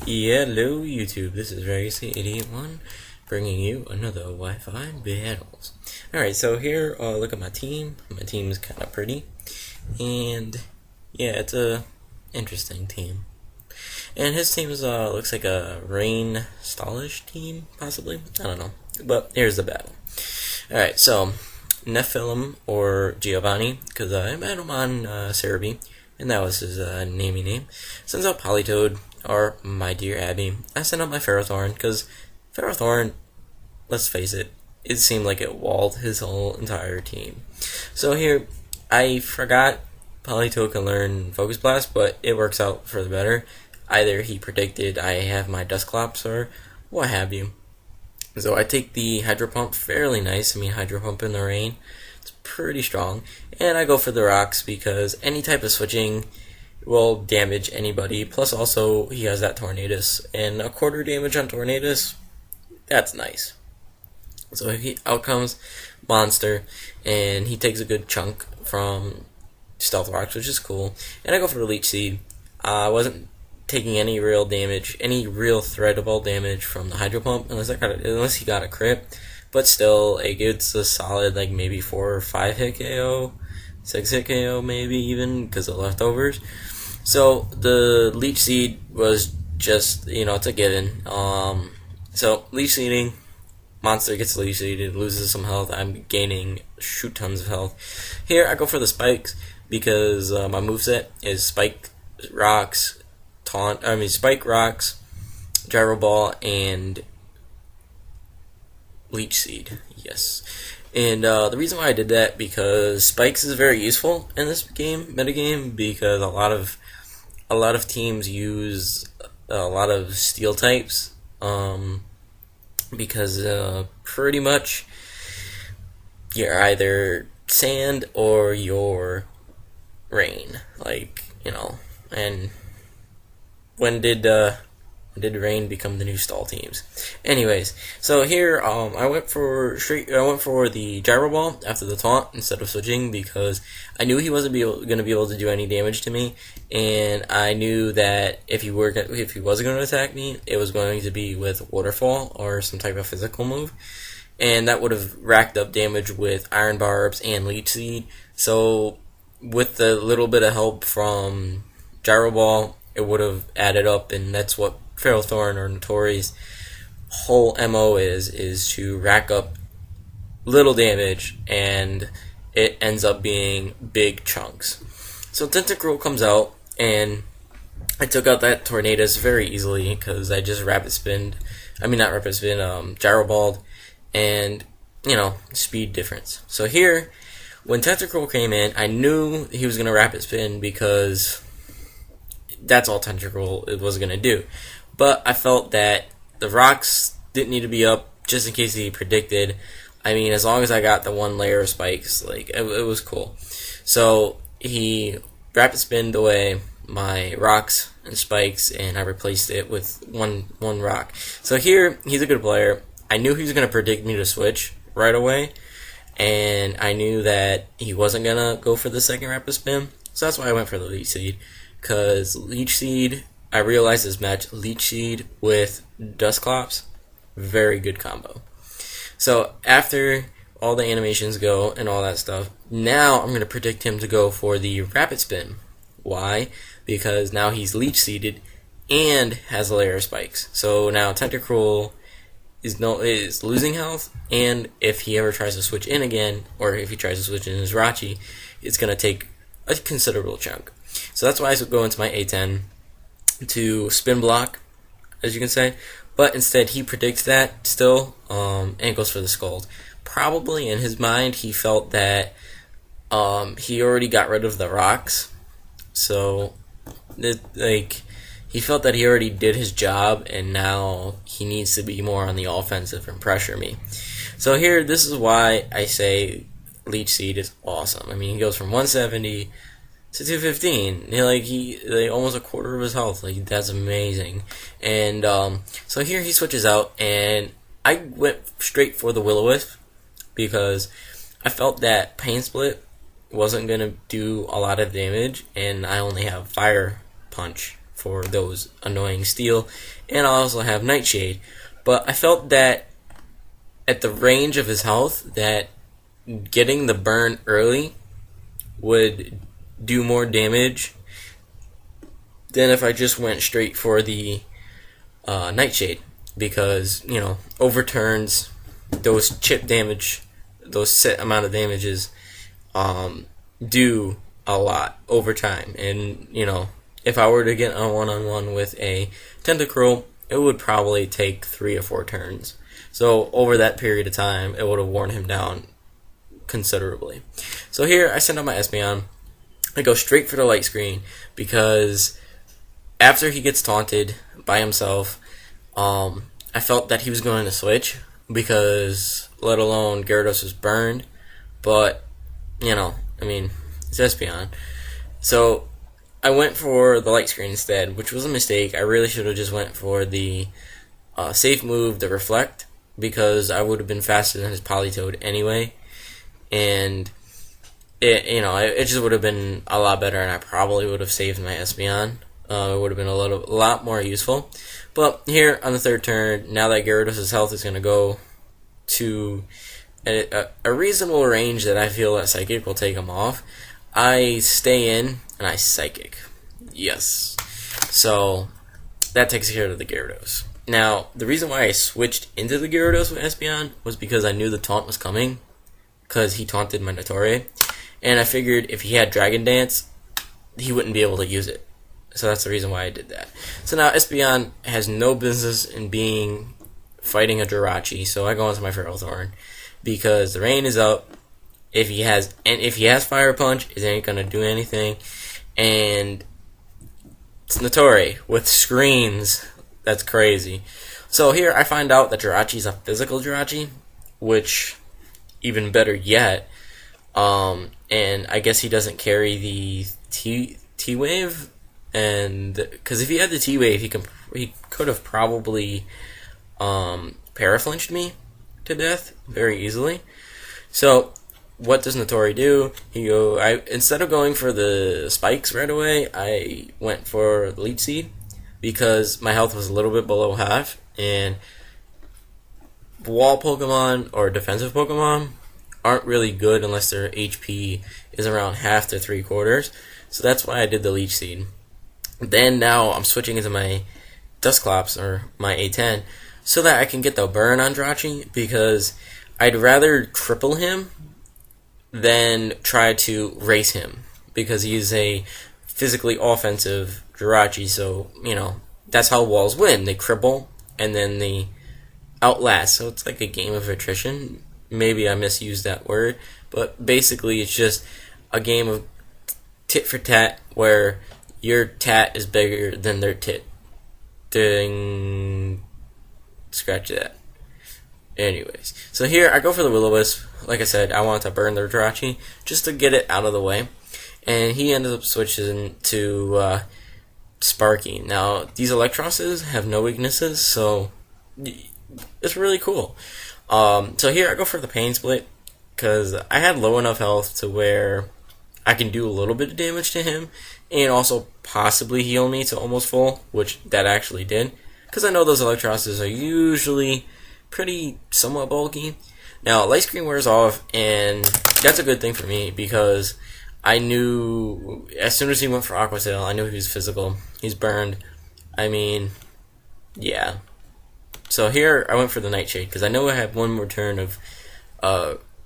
Hello YouTube, this is Legacy881 bringing you another Wi-Fi battles. Alright, so here, look at my team. My team is kind of pretty, and yeah, it's a interesting team. And his team is, looks like a Rain Stallish team, possibly? I don't know, but here's the battle. Alright, so, Nephilim, or Giovanni, because I met him on Serebii, and that was his naming name, sends out Polytoad, or my dear Abby. I sent out my Ferrothorn, because Ferrothorn, let's face it, it seemed like it walled his whole entire team. So here, I forgot Polytoad can learn Focus Blast, but it works out for the better. Either he predicted I have my Dusclops, or what have you. So I take the Hydro Pump, fairly nice. I mean, Hydro Pump in the rain, it's pretty strong. And I go for the rocks because any type of switching will damage anybody. Plus, also, he has that Tornadus, and a quarter damage on Tornadus, that's nice. So out comes Monster, and he takes a good chunk from Stealth Rocks, which is cool. And I go for the Leech Seed. I wasn't taking any real damage, any real threadable damage from the Hydro Pump, unless he got a crit. But still, it gets a solid, like, maybe 4 or 5 hit KO, 6 hit KO maybe even, because of leftovers. So, the Leech Seed was just, it's a given. So, Leech Seeding, Monster gets Leech Seeded, loses some health, I'm gaining shoot tons of health. Here, I go for the Spikes, because my moveset is Spike Rocks, Spike Rocks, Gyro Ball, and Leech Seed, yes. And the reason why I did that, because Spikes is very useful in this metagame, because a lot of teams use a lot of steel types, because pretty much you're either sand or you're rain, and when did rain become the new stall teams? Anyways, so here I went for the Gyro Ball after the taunt instead of switching, because I knew he wasn't going to be able to do any damage to me, and I knew that if he wasn't going to attack me, it was going to be with Waterfall or some type of physical move, and that would have racked up damage with Iron Barbs and Leech Seed. So with the little bit of help from Gyro Ball, it would have added up, and that's what Ferrothorn or Notori's whole MO is to rack up little damage, and it ends up being big chunks. So Tentacruel comes out, and I took out that Tornadus very easily, because I just Gyro Balled, and, speed difference. So here, when Tentacruel came in, I knew he was going to Rapid Spin, because that's all Tentacruel was going to do. But I felt that the rocks didn't need to be up, just in case he predicted. I mean, as long as I got the one layer of spikes, it was cool. So he Rapid Spinned away my rocks and spikes, and I replaced it with one rock. So here, he's a good player. I knew he was going to predict me to switch right away, and I knew that he wasn't going to go for the second Rapid Spin, so that's why I went for the Leech Seed. Because Leech Seed, I realized this match, Leech Seed with Dusclops, very good combo. So after all the animations go and all that stuff, now I'm going to predict him to go for the Rapid Spin. Why? Because now he's Leech Seeded and has a layer of spikes. So now Tentacruel is losing health, and if he ever tries to switch in again, or if he tries to switch in his Rachi, it's going to take a considerable chunk. So that's why I go into my A10 to spin block, as you can say, but instead he predicts that still, and goes for the Scald. Probably in his mind he felt that he already got rid of the rocks, so he felt that he already did his job, and now he needs to be more on the offensive and pressure me. So here, this is why I say Leech Seed is awesome. I mean, he goes from 170 to 215, almost a quarter of his health. That's amazing. And so here he switches out, and I went straight for the Will-O-Wisp, because I felt that Pain Split wasn't gonna do a lot of damage, and I only have Fire Punch for those annoying steel, and I'll also have Nightshade. But I felt that at the range of his health, that getting the burn early would do more damage than if I just went straight for the Nightshade, because overturns, those chip damage, those set amount of damages do a lot over time. And if I were to get a one-on-one with a Tentacruel, it would probably take 3 or 4 turns. So over that period of time, it would have worn him down considerably. So here I send out my Espeon. I go straight for the light screen because after he gets taunted by himself, I felt that he was going to switch, because let alone Gyarados was burned. But it's Espeon. So I went for the light screen instead, which was a mistake. I really should have just went for the safe move, the Reflect, because I would have been faster than his Politoed anyway, and it just would have been a lot better, and I probably would have saved my Espeon. It would have been a lot more useful. But here on the third turn, now that Gyarados' health is going to go to a reasonable range that I feel that Psychic will take him off, I stay in and I Psychic. Yes. So that takes care of the Gyarados. Now, the reason why I switched into the Gyarados with Espeon was because I knew the taunt was coming, because he taunted my Notori, and I figured if he had Dragon Dance, he wouldn't be able to use it. So that's the reason why I did that. So now Espeon has no business in fighting a Jirachi, so I go into my Ferrothorn, because the rain is up. If he has Fire Punch, it ain't gonna do anything, and it's Notori with screens. That's crazy. So here I find out that Jirachi is a physical Jirachi, which even better yet. And I guess he doesn't carry the T-Wave, and because if he had the T-Wave, he could have probably paraflinched me to death very easily. So what does Notori do? Instead of going for the spikes right away, I went for the Leech Seed, because my health was a little bit below half, and wall Pokemon or defensive Pokemon aren't really good unless their HP is around half to 3/4. So that's why I did the Leech Seed. Then now I'm switching into my Dusclops or my A10 so that I can get the burn on Jirachi, because I'd rather cripple him than try to race him, because he's a physically offensive Jirachi. So that's how walls win. They cripple and then they outlast. So it's like a game of attrition. Maybe I misused that word, but basically it's just a game of tit for tat, where your tat is bigger than their tit. Ding. Scratch that. Anyways, so here I go for the Will-O-Wisp. Like I said, I wanted to burn the Jirachi just to get it out of the way, and he ended up switching to Sparky. Now, these Electroses have no weaknesses, so it's really cool. So here I go for the Pain Split, because I had low enough health to where I can do a little bit of damage to him, and also possibly heal me to almost full, which that actually did, because I know those Electroses are usually pretty somewhat bulky. Now, Light Screen wears off, and that's a good thing for me, because I knew as soon as he went for Aqua Tail, I knew he was physical. He's burned. Yeah. So here I went for the Nightshade, because I know I have one more turn of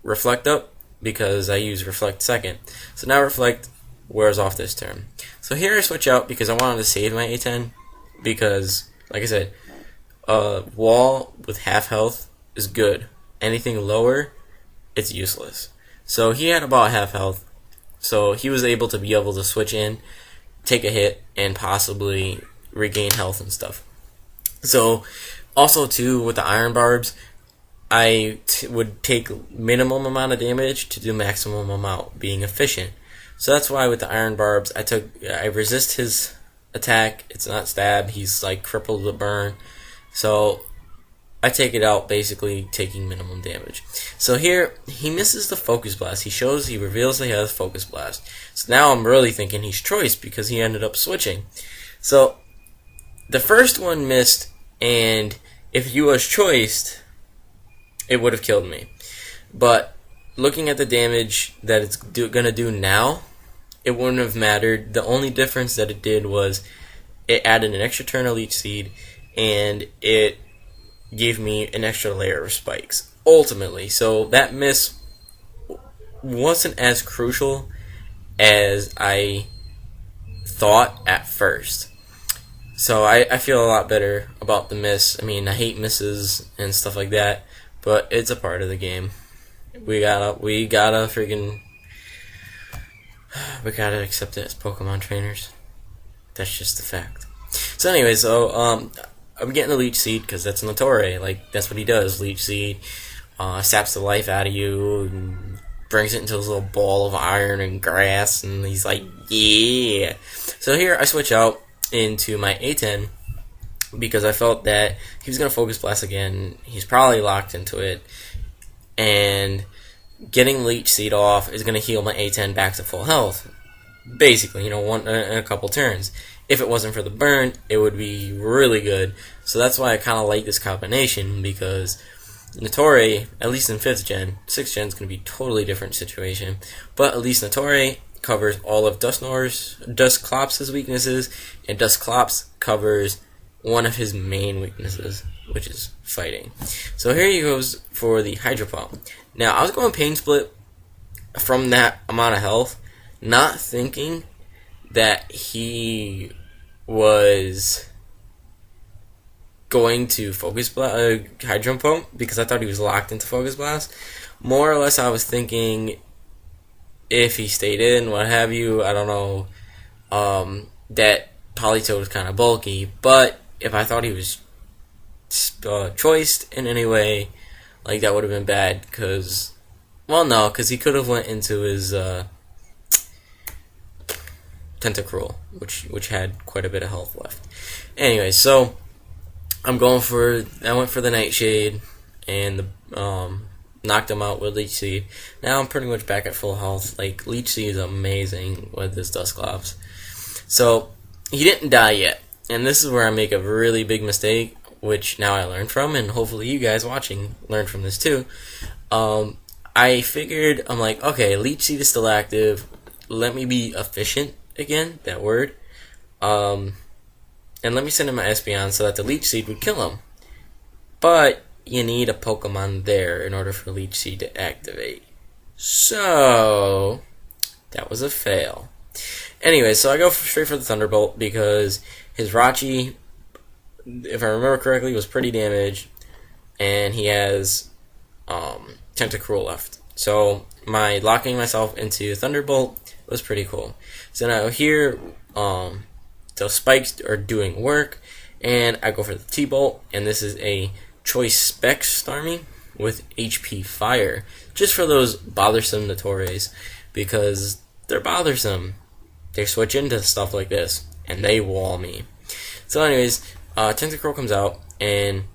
Reflect up, because I use Reflect second. So now Reflect wears off this turn. So here I switch out because I wanted to save my A10, because, like I said, wall with half health is good. Anything lower, it's useless. So he had about half health, so he was able to switch in, take a hit, and possibly regain health and stuff. So also too, with the Iron Barbs, I would take minimum amount of damage to do maximum amount, being efficient. So that's why with the Iron Barbs, I resist his attack. It's not stab. He's like crippled with burn. So I take it out, basically taking minimum damage. So here he misses the Focus Blast. He reveals that he has Focus Blast. So now I'm really thinking he's Choice, because he ended up switching. So the first one missed, and if he was choiced, it would have killed me. But looking at the damage that it's gonna do now, it wouldn't have mattered. The only difference that it did was it added an extra turn of Leech Seed, and it gave me an extra layer of spikes, ultimately. So that miss wasn't as crucial as I thought at first. So I feel a lot better about the miss. I mean, I hate misses and stuff like that, but it's a part of the game. We gotta accept it as Pokemon trainers. That's just a fact. So anyway, I'm getting the Leech Seed because that's Notori. Like, that's what he does. Leech Seed saps the life out of you and brings it into this little ball of iron and grass, and he's like, yeah. So here I switch out into my A10 because I felt that he was going to Focus Blast again. He's probably locked into it, and getting Leech Seed off is going to heal my A10 back to full health. Basically, in a couple turns. If it wasn't for the burn, it would be really good. So that's why I kind of like this combination, because Notori, at least in 5th gen, 6th gen is going to be a totally different situation, but at least Notori covers all of Dusclops' weaknesses, and Dusclops covers one of his main weaknesses, which is fighting. So here he goes for the Hydro Pump. Now, I was going Pain Split from that amount of health, not thinking that he was going to Focus Blast, Hydro Pump, because I thought he was locked into Focus Blast. More or less, I was thinking if he stayed in, what have you, I don't know, that Politoed was kind of bulky, but if I thought he was choiced in any way, like, that would have been bad, because he could have went into his Tentacruel, which had quite a bit of health left. Anyway, so I went for the Nightshade and knocked him out with Leech Seed. Now I'm pretty much back at full health. Like, Leech Seed is amazing with this Dusclops. So he didn't die yet, and this is where I make a really big mistake, which now I learned from, and hopefully you guys watching learn from this too. I figured, I'm like, okay, Leech Seed is still active. Let me be efficient again, that word. And let me send him my Espeon so that the Leech Seed would kill him. But you need a Pokemon there in order for Leech Seed to activate. So that was a fail. Anyway, so I go straight for the Thunderbolt because his Rachi, if I remember correctly, was pretty damaged, and he has Tentacruel left. So my locking myself into Thunderbolt was pretty cool. So now here, the spikes are doing work, and I go for the T-Bolt, and this is a Choice Specs Starmie with HP Fire, just for those bothersome Notories, because they're bothersome. They switch into stuff like this, and they wall me. So anyways, Tentacruel comes out, and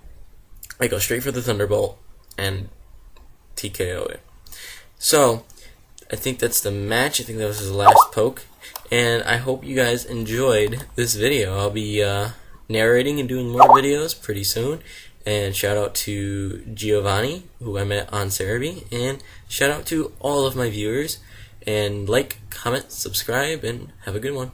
I go straight for the Thunderbolt, and TKO it. So, I think that's the match. I think that was his last poke. And I hope you guys enjoyed this video. I'll be narrating and doing more videos pretty soon. And shout out to Giovanni, who I met on Serebii. And shout out to all of my viewers. And like, comment, subscribe, and have a good one.